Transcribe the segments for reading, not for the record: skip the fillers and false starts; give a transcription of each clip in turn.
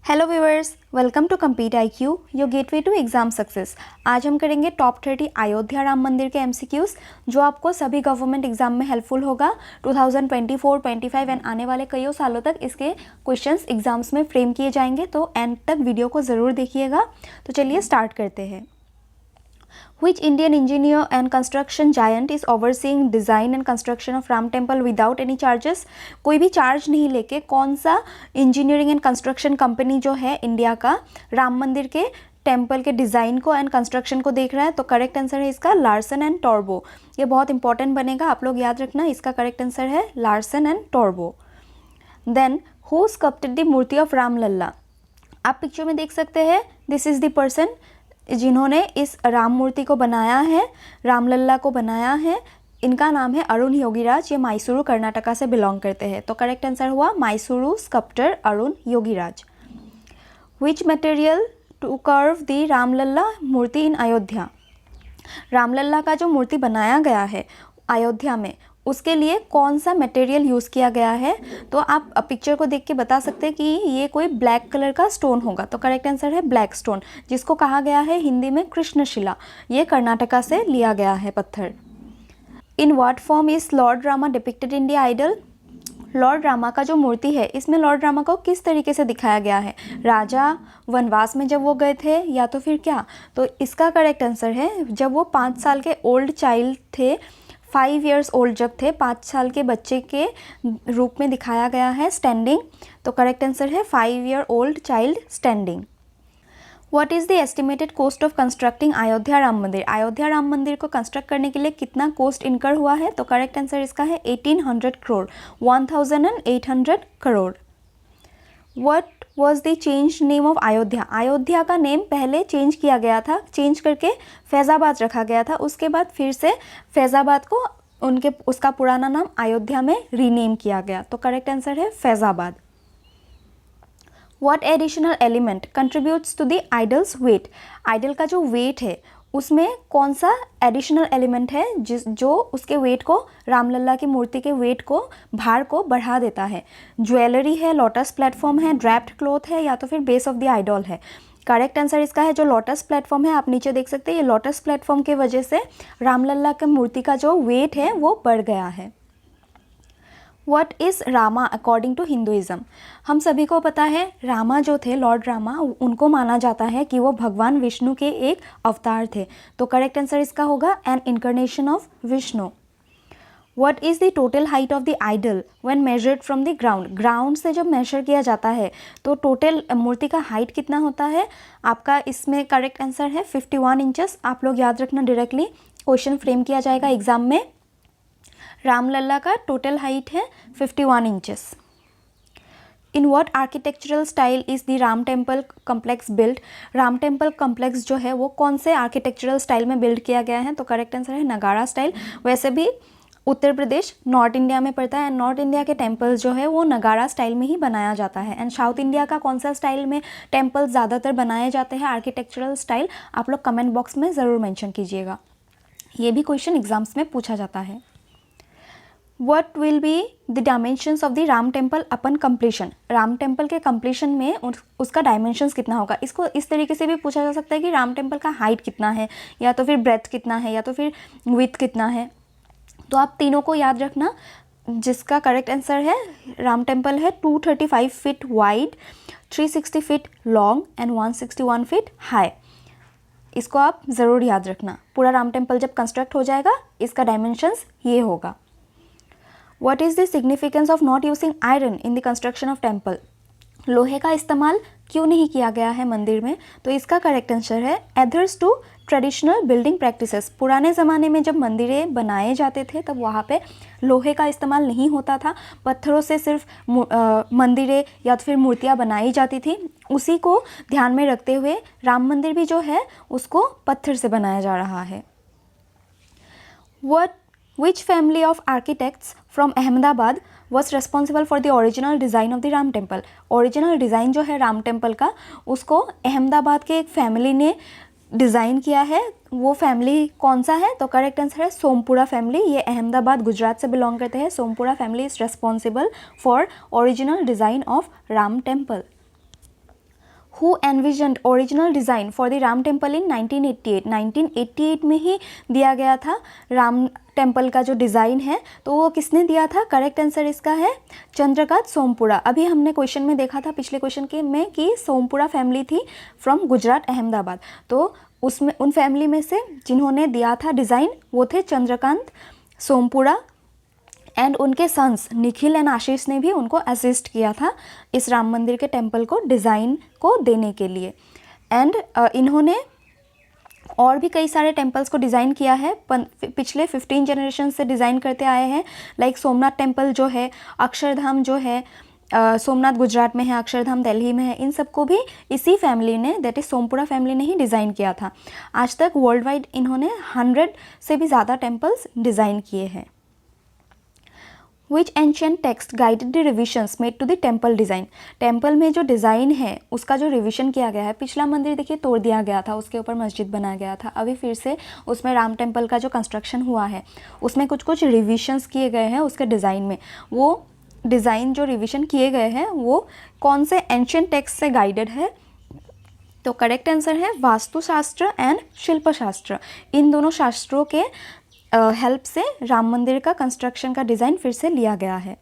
Hello viewers, welcome to compete IQ, your gateway to exam success. आज हम करेंगे top 30 Ayodhya Ram मंदिर के MCQs जो आपको सभी गवर्नमेंट एग्जाम में हेल्पफुल होगा। 2024, 25 एंड आने वाले कई सालों तक इसके क्वेश्चंस एग्जाम्स में फ्रेम किए जाएंगे, तो एंड तक वीडियो को ज़रूर देखिएगा। तो चलिए स्टार्ट करते हैं। Which Indian engineer and construction giant is overseeing design and construction of Ram Temple without any charges? कोई भी चार्ज नहीं लेके कौन सा इंजीनियरिंग एंड कंस्ट्रक्शन कंपनी जो है इंडिया का राम मंदिर के टेम्पल के डिज़ाइन को एंड कंस्ट्रक्शन को देख रहा है? तो करेक्ट आंसर है इसका लार्सन एंड टॉर्बो। ये बहुत इंपॉर्टेंट बनेगा, आप लोग याद रखना। इसका करेक्ट आंसर है लार्सन एंड टॉर्बो। Then who sculpted the murti of Ram Lalla? आप पिक्चर में देख सकते हैं, दिस इज़ द पर्सन जिन्होंने इस राम मूर्ति को बनाया है, रामलल्ला को बनाया है। इनका नाम है अरुण योगीराज। ये मैसूरू कर्नाटका से बिलोंग करते हैं। तो करेक्ट आंसर हुआ Mysuru sculptor Arun Yogiraj. Which material to carve the Ramlalla murti in Ayodhya? Ramlalla का जो मूर्ति बनाया गया है अयोध्या में, उसके लिए कौन सा मटेरियल यूज़ किया गया है? तो आप पिक्चर को देख के बता सकते हैं कि ये कोई ब्लैक कलर का स्टोन होगा। तो करेक्ट आंसर है ब्लैक स्टोन, जिसको कहा गया है हिंदी में कृष्णशिला। ये कर्नाटका से लिया गया है पत्थर। In what form is lord Rama depicted in the idol? Lord Rama का जो मूर्ति है, इसमें लॉर्ड रामा को किस तरीके से दिखाया गया है? राजा वनवास में जब वो गए थे, या तो फिर क्या? तो इसका करेक्ट आंसर है जब वो 5 साल के ओल्ड चाइल्ड थे, 5 years ओल्ड जब थे, 5 साल के बच्चे के रूप में दिखाया गया है स्टैंडिंग। तो करेक्ट आंसर है 5 year old child standing. What is the estimated cost of constructing Ayodhya Ram Mandir? Ayodhya Ram मंदिर को कंस्ट्रक्ट करने के लिए कितना कॉस्ट इनकर हुआ है? तो करेक्ट आंसर इसका है 1800 crore, 1800 crore. What was the changed name of Ayodhya? Ayodhya का नेम पहले चेंज किया गया था, चेंज करके फैज़ाबाद रखा गया था। उसके बाद फिर से फैज़ाबाद को उसका पुराना नाम अयोध्या में रीनेम किया गया। तो करेक्ट आंसर है Faizabad. What additional element contributes to the idol's weight? Idol का जो वेट है उसमें कौन सा एडिशनल एलिमेंट है जो उसके वेट को, रामलल्ला की मूर्ति के वेट को, भार को बढ़ा देता है? ज्वेलरी है, लोटस प्लेटफॉर्म है, ड्रैप्ड क्लॉथ है, या तो फिर बेस ऑफ द आइडल है? करेक्ट आंसर इसका है जो लोटस प्लेटफॉर्म है। आप नीचे देख सकते हैं, ये लोटस प्लेटफॉर्म की वजह से रामलल्ला की मूर्ति का जो वेट है वो बढ़ गया है। What is Rama according to Hinduism? हम सभी को पता है रामा जो थे, लॉर्ड रामा, उनको माना जाता है कि वो भगवान विष्णु के एक अवतार थे। तो करेक्ट आंसर इसका होगा an incarnation of Vishnu. What is the total height of the idol when measured from the ground? Ground से जब मेजर किया जाता है तो टोटल मूर्ति का हाइट कितना होता है? आपका इसमें करेक्ट आंसर है 51 इंचेस। आप लोग याद रखना, डायरेक्टली क्वेश्चन फ्रेम किया जाएगा एग्जाम में। रामलल्ला का टोटल हाइट है 51 inches. In what architectural style is the Ram temple complex build? Ram temple complex जो है वो कौन से आर्किटेक्चरल स्टाइल में बिल्ड किया गया है? तो करेक्ट आंसर है नगाड़ा स्टाइल। वैसे भी उत्तर प्रदेश नॉर्थ इंडिया में पड़ता है, नॉर्थ इंडिया के टेम्पल्स जो है वो नगाड़ा स्टाइल में ही बनाया जाता है। एंड साउथ इंडिया का कौन सा स्टाइल में टेम्पल्स ज़्यादातर बनाए जाते हैं, आर्किटेक्चरल स्टाइल? आप लोग कमेंट बॉक्स में ज़रूर मैंशन कीजिएगा, ये भी क्वेश्चन एग्जाम्स में पूछा जाता है। What will be the dimensions of the Ram temple upon completion? Ram temple के completion में उसका डायमेंशंस कितना होगा? इसको इस तरीके से भी पूछा जा सकता है कि राम टेम्पल का हाइट कितना है, या तो फिर ब्रेथ कितना है, या तो फिर विथ कितना है। तो आप तीनों को याद रखना, जिसका करेक्ट आंसर है राम टेम्पल है 235 feet wide, 360 feet long and 161 feet high. इसको आप ज़रूर याद रखना। पूरा राम टेम्पल जब कंस्ट्रक्ट हो जाएगा इसका डायमेंशंस ये होगा। What is the significance of not using iron in the construction of temple? लोहे का इस्तेमाल क्यों नहीं किया गया है मंदिर में? तो इसका करेक्ट आंसर है adheres to traditional building practices. पुराने ज़माने में जब मंदिरें बनाए जाते थे तब वहाँ पे लोहे का इस्तेमाल नहीं होता था, पत्थरों से सिर्फ मंदिरें या तो फिर मूर्तियाँ बनाई जाती थी। उसी को ध्यान में रखते हुए राम मंदिर भी जो है उसको पत्थर से बनाया जा रहा है। Which family of architects from Ahmedabad was responsible for the original design of the Ram Temple? Original design जो है राम टेम्पल का उसको अहमदाबाद के एक फैमिली ने डिज़ाइन किया है। वो फैमिली कौन सा है? तो करेक्ट आंसर है सोमपुरा फैमिली। ये अहमदाबाद गुजरात से बिलोंग करते हैं। Sompura family is responsible for original design of Ram temple. Who envisioned original design for the Ram temple in 1988। 1988 में ही दिया गया था राम टेम्पल का जो डिज़ाइन है, तो वो किसने दिया था? करेक्ट आंसर इसका है चंद्रकांत सोमपुरा। अभी हमने क्वेश्चन में देखा था पिछले क्वेश्चन के में कि सोमपुरा फैमिली थी फ्रॉम गुजरात अहमदाबाद, तो उसमें उन फैमिली में से जिन्होंने दिया था डिज़ाइन वो थे चंद्रकांत सोमपुरा, एंड उनके सन्स निखिल एंड आशीष ने भी उनको असिस्ट किया था इस राम मंदिर के टेम्पल को डिज़ाइन को देने के लिए। एंड इन्होंने और भी कई सारे टेम्पल्स को डिज़ाइन किया है, पिछले 15 जनरेशन से डिज़ाइन करते आए हैं। लाइक सोमनाथ टेम्पल जो है, अक्षरधाम जो है, सोमनाथ गुजरात में है, अक्षरधाम दिल्ली में है, इन सबको भी इसी फैमिली ने, दैट इज़ सोमपुरा फैमिली ने ही डिज़ाइन किया था। आज तक वर्ल्ड वाइड इन्होंने 100 से भी ज़्यादा टेम्पल्स डिज़ाइन किए हैं। Which ancient text guided the revisions made to the temple design? Temple में जो डिज़ाइन है उसका जो रिविजन किया गया है, पिछला मंदिर देखिए तोड़ दिया गया था, उसके ऊपर मस्जिद बनाया गया था, अभी फिर से उसमें राम टेम्पल का जो कंस्ट्रक्शन हुआ है उसमें कुछ कुछ रिविजन्स किए गए हैं उसके डिज़ाइन में। वो डिज़ाइन जो रिविजन किए गए हैं वो कौन से एंशिएंट टेक्स्ट से गाइडेड है? तो करेक्ट आंसर है वास्तुशास्त्र एंड शिल्पशास्त्र। इन दोनों शास्त्रों के हेल्प से राम मंदिर का कंस्ट्रक्शन का डिज़ाइन फिर से लिया गया है।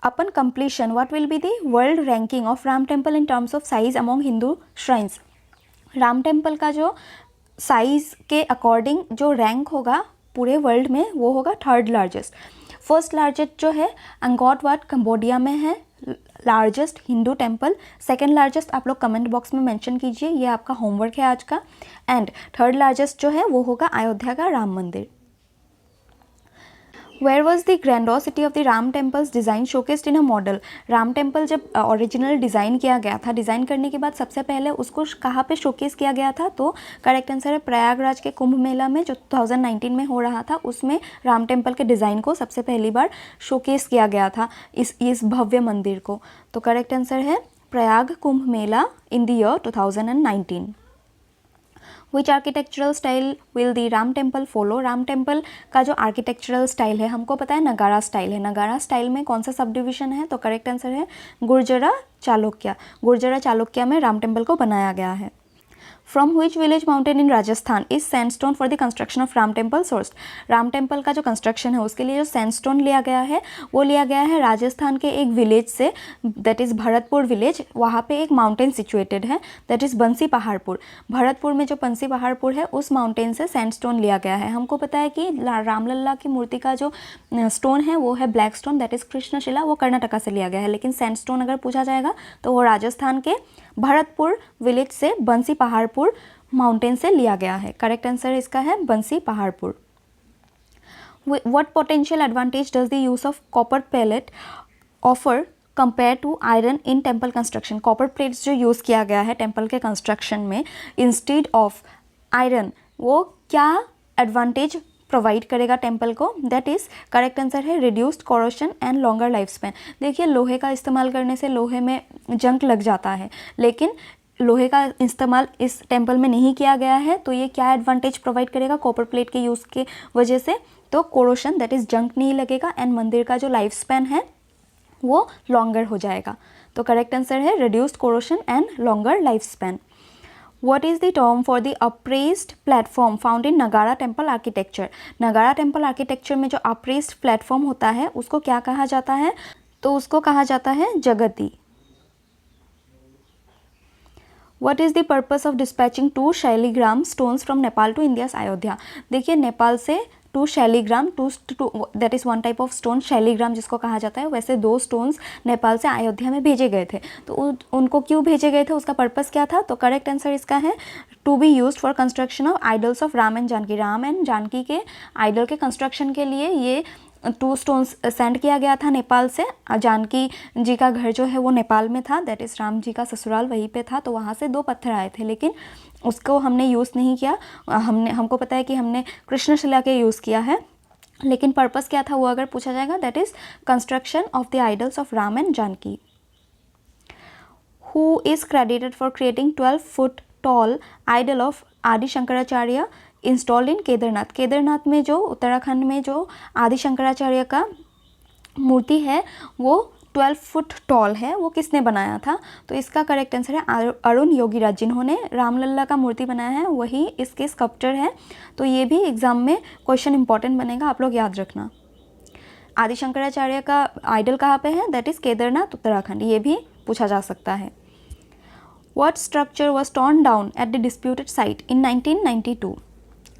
Upon completion what will be the world ranking of Ram temple in terms of size among Hindu shrines? Ram temple का जो साइज़ के अकॉर्डिंग जो रैंक होगा पूरे वर्ल्ड में वो होगा 3rd लार्जेस्ट। फर्स्ट लार्जेस्ट जो है अंगोर वाट कंबोडिया में है largest Hindu temple. Second largest आप लोग कमेंट बॉक्स में मेंशन कीजिए, ये आपका होमवर्क है आज का। एंड 3rd लार्जेस्ट जो है वो होगा अयोध्या का राम मंदिर। Where was the grandiosity of the Ram temple's design showcased in a model? Ram temple जब ओरिजिनल डिज़ाइन किया गया था, डिज़ाइन करने के बाद सबसे पहले उसको कहाँ पे शोकेस किया गया था? तो करेक्ट आंसर है प्रयागराज के कुंभ मेला में जो 2019 में हो रहा था, उसमें राम टेम्पल के डिज़ाइन को सबसे पहली बार शोकेस किया गया था इस भव्य मंदिर को। तो करेक्ट आंसर है Prayag Kumbh Mela in the year 2019। Which architectural style will the Ram temple follow? Ram temple का जो आर्किटेक्चरल स्टाइल है हमको पता है नगारा स्टाइल है। नगारा स्टाइल में कौन सा सब डिविजन है? तो करेक्ट आंसर है गुर्जरा चालुक्य। गुर्जरा चालुक्य में राम टेम्पल को बनाया गया है। From which village mountain in Rajasthan is sandstone for the construction of Ram temple source? Ram temple का जो कंस्ट्रक्शन है उसके लिए जो सैंडस्टोन लिया गया है वो लिया गया है राजस्थान के एक विलेज से, दैट इज़ भरतपुर विलेज। वहाँ पे एक माउंटेन सिचुएटेड है दैट इज़ बंसी पहाड़पुर। भरतपुर में जो बंसी पहाड़पुर है उस माउंटेन से सैंडस्टोन लिया गया है। हमको पता है कि रामलल्ला की मूर्ति का जो स्टोन है वो है black stone, that is Krishnashila, वो कर्नाटका से लिया गया है। लेकिन सैंडस्टोन अगर पूछा जाएगा तो वो राजस्थान के भरतपुर विलेज से बंसी पहाड़पुर माउंटेन से लिया गया है। करेक्ट आंसर इसका है Bansi Paharpur. What potential advantage does the use of copper pallet offer compare to iron in temple construction? Copper plates जो यूज़ किया गया है टेम्पल के कंस्ट्रक्शन में इंस्टेड ऑफ आयरन, वो क्या एडवांटेज प्रोवाइड करेगा टेम्पल को? दैट इज़ करेक्ट आंसर है reduced corrosion and longer life span. देखिए लोहे का इस्तेमाल करने से लोहे में जंग लग जाता है, लेकिन लोहे का इस्तेमाल इस टेम्पल में नहीं किया गया है, तो ये क्या एडवांटेज प्रोवाइड करेगा कॉपर प्लेट के यूज़ के वजह से? तो कोरोशन दैट इज़ जंग नहीं लगेगा एंड मंदिर का जो लाइफ स्पैन है वो लॉन्गर हो जाएगा। तो करेक्ट आंसर है reduced corrosion and longer life span. What is the term for the upraised platform found in नगारा टेम्पल आर्किटेक्चर? नगारा टेम्पल आर्किटेक्चर में जो upraised प्लेटफॉर्म होता है उसको क्या कहा जाता है? तो उसको कहा जाता है जगती। What is the purpose of dispatching 2 शैलीग्राम stones from Nepal to India's Ayodhya? देखिए नेपाल से 2 shaligram, that is 1 type of stone shaligram जिसको कहा जाता है, वैसे 2 स्टोन्स नेपाल से अयोध्या में भेजे गए थे। तो उनको क्यों भेजे गए थे, उसका पर्पस क्या था? तो करेक्ट आंसर इसका है to be used for construction of idols of Ram and Janaki. Ram and Janaki के आइडल के कंस्ट्रक्शन के लिए ये 2 स्टोन्स सेंड किया गया था नेपाल से। जानकी जी का घर जो है वो नेपाल में था, दैट इज़ राम जी का ससुराल वहीं पे था, तो वहाँ से 2 पत्थर आए थे, लेकिन उसको हमने यूज़ नहीं किया। हमको पता है कि हमने कृष्णशिला के यूज़ किया है, लेकिन पर्पस क्या था वो अगर पूछा जाएगा, that is construction of the idols of Ram and Janaki. Who is credited for creating 12 foot tall idol of Adi Shankaracharya installed in Kedarnath? Kedarnath में जो उत्तराखंड में जो आदि शंकराचार्य का मूर्ति है वो 12 फुट टॉल है वो किसने बनाया था? तो इसका करेक्ट आंसर है अरुण योगीराज, जिन्होंने रामलला का मूर्ति बनाया है वही इसके स्कल्पचर हैं। तो ये भी एग्जाम में क्वेश्चन इंपॉर्टेंट बनेगा, आप लोग याद रखना। आदि शंकराचार्य का आइडल कहाँ पे है? दैट इज़ केदारनाथ उत्तराखंड, ये भी पूछा जा सकता है। What structure was torn down at the disputed site in 1992?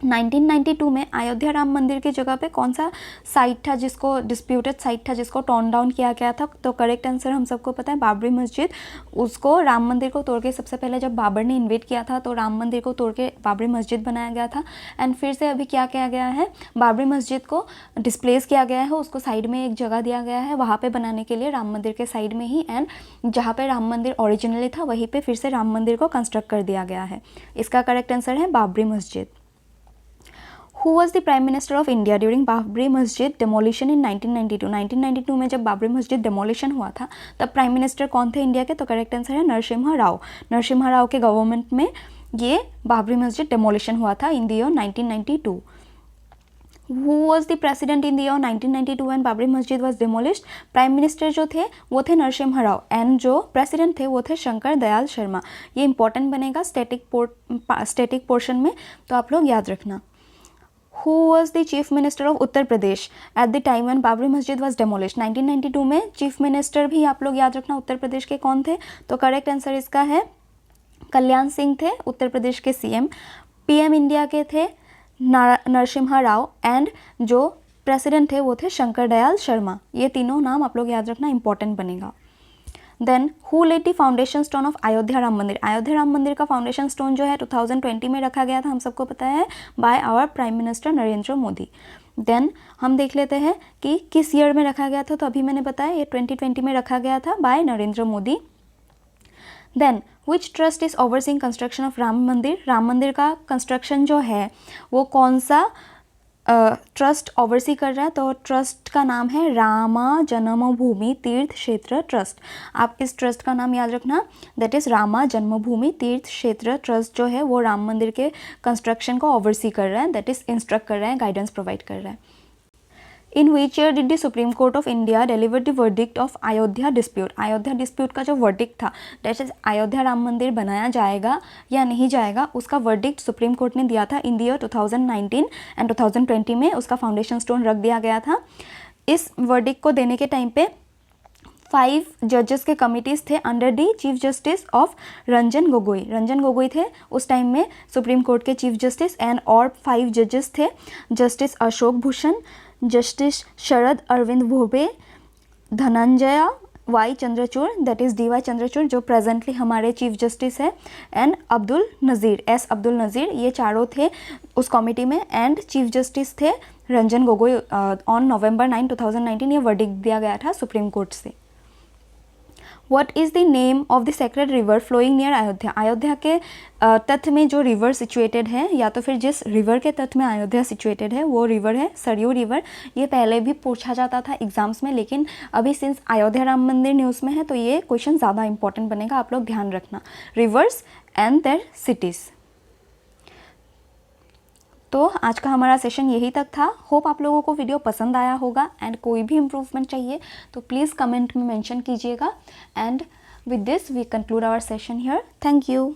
1992 में अयोध्या राम मंदिर की जगह पे कौन सा साइट था जिसको डिस्प्यूटेड साइट था जिसको टॉर्न डाउन किया गया था? तो करेक्ट आंसर हम सबको पता है बाबरी मस्जिद। उसको राम मंदिर को तोड़ के, सबसे पहले जब बाबर ने इन्वेड किया था तो राम मंदिर को तोड़ के बाबरी मस्जिद बनाया गया था। एंड फिर से अभी क्या किया गया है, बाबरी मस्जिद को डिस्प्लेस किया गया है, उसको साइड में एक जगह दिया गया है वहाँ पर बनाने के लिए, राम मंदिर के साइड में ही। एंड जहाँ पर राम मंदिर ओरिजिनली था वहीं पर फिर से राम मंदिर को कंस्ट्रक्ट कर दिया गया है। इसका करेक्ट आंसर है बाबरी मस्जिद। Who was the Prime Minister of India during Babri मस्जिद demolition in 1992? 1992 में जब बाबरी मस्जिद demolition हुआ था तब प्राइम मिनिस्टर कौन थे इंडिया के? तो करेक्ट आंसर है नरसिम्हा राव। नरसिम्हा राव के गवर्नमेंट में ये बाबरी मस्जिद demolition हुआ था इन the year 1992। Who was the president in the year 1992 when Babri मस्जिद was demolished? प्राइम मिनिस्टर जो थे वो थे नरसिम्हा राव एंड जो प्रेसिडेंट थे वो थे शंकर दयाल शर्मा। ये इंपॉर्टेंट बनेगा स्टैटिक पोर्शन में, तो आप लोग याद रखना। Who was the Chief Minister of Uttar Pradesh at the time when Babri मस्जिद was demolished? 1992 में चीफ मिनिस्टर भी आप लोग याद रखना उत्तर प्रदेश के कौन थे? तो करेक्ट आंसर इसका है कल्याण सिंह थे उत्तर प्रदेश के सीएम। पीएम इंडिया के थे नरसिम्हा राव एंड जो प्रेसिडेंट थे वो थे शंकर दयाल शर्मा। ये तीनों नाम आप लोग याद रखना, इंपॉर्टेंट बनेगा। Then who laid the foundation stone of Ayodhya Ram Mandir? Ayodhya Ram मंदिर का फाउंडेशन स्टोन जो है 2020 में रखा गया था, हम सबको पता है, by our prime minister Narendra Modi. Then हम देख लेते हैं कि किस ईयर में रखा गया था, तो अभी मैंने बताया ये 2020 में रखा गया था by Narendra Modi. Then which trust is overseeing construction of Ram Mandir? Ram मंदिर का कंस्ट्रक्शन जो है वो कौन सा ट्रस्ट ओवरसी कर रहा है? तो ट्रस्ट का नाम है रामा जन्मभूमि तीर्थ क्षेत्र ट्रस्ट। आप इस ट्रस्ट का नाम याद रखना, दैट इज़ रामा जन्मभूमि तीर्थ क्षेत्र ट्रस्ट जो है वो राम मंदिर के कंस्ट्रक्शन को ओवरसी कर रहा है, दैट इज़ इंस्ट्रक्ट कर रहा है, गाइडेंस प्रोवाइड कर रहा है। In which year did the Supreme Court of India deliver the verdict of Ayodhya dispute? Ayodhya dispute का जो वर्डिक्ट था, दैट इज अयोध्या राम मंदिर बनाया जाएगा या नहीं जाएगा, उसका वर्डिक्ट सुप्रीम कोर्ट ने दिया था इन द ईयर 2019 एंड 2020 में उसका फाउंडेशन स्टोन रख दिया गया था। इस वर्डिक्ट को देने के टाइम पे 5 जजेस के कमिटीज़ थे under the chief justice of Ranjan Gogoi. Ranjan Gogoi थे उस टाइम में सुप्रीम कोर्ट के चीफ जस्टिस एंड और 5 जजेस थे, justice Ashok Bhushan, justice Sharad Arvind Bobde, Dhananjaya Y Chandrachud, that is DY Chandrachud जो प्रेजेंटली हमारे चीफ जस्टिस है, एंड अब्दुल नज़ीर, S अब्दुल नज़ीर, ये चारों थे उस कमेटी में। एंड चीफ जस्टिस थे रंजन गोगोई। ऑन नवंबर 9, 2019 ये वर्डिक्ट दिया गया था सुप्रीम कोर्ट से। What is the name of the sacred river flowing near Ayodhya? Ayodhya के तट में जो रिवर सिचुएटेड है, या तो फिर जिस रिवर के तट में अयोध्या सिचुएटेड है वो रिवर है सरयू रिवर। ये पहले भी पूछा जाता था एग्जाम्स में, लेकिन अभी सिंस अयोध्या राम मंदिर न्यूज़ में है तो ये क्वेश्चन ज़्यादा इंपॉर्टेंट बनेगा, आप लोग ध्यान रखना। Rivers and their cities. तो आज का हमारा सेशन यही तक था। होप आप लोगों को वीडियो पसंद आया होगा एंड कोई भी इम्प्रूवमेंट चाहिए तो प्लीज़ कमेंट में मेंशन कीजिएगा। And with this we conclude our session here. Thank you.